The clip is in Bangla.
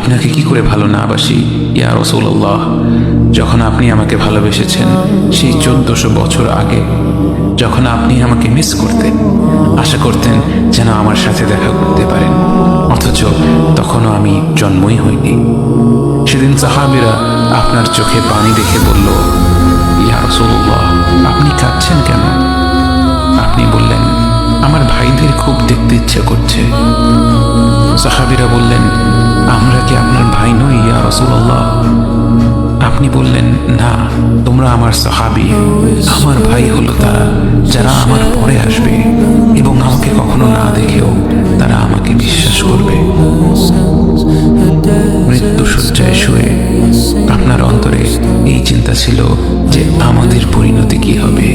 আপনাকে কি করে ভালো না বাসি ইয়া রাসূলুল্লাহ। যখন আপনি আমাকে ভালোবেসেছেন সেই 1400 বছর আগে, যখন আপনি আমাকে মিস করতেন, আশা করতেন যেন আমার সাথে দেখা করতে পারেন, অথচ তখনও আমি জন্মই হইনি। সেদিন সাহাবীরা আপনার চোখে পানি দেখে বলল, ইয়া রাসূলুল্লাহ, আপনি কাঁদছেন কেন? আপনি বললেন, আমার ভাইদের খুব দেখতে ইচ্ছে করছে। সাহাবীরা বললেন, আমরা কি আপনার ভাই নই ইয়া রাসূলুল্লাহ? আপনি বললেন, না, তোমরা আমার সাহাবী। আমার ভাই হলো তারা যারা আমার পরে আসবে এবং আমাকে কখনো না দেখেও তারা আমাকে বিশ্বাস করবে। মৃত্যু শয্যায় শুয়ে আপনার অন্তরে এই চিন্তা ছিল যে আমাদের পরিণতি কি হবে।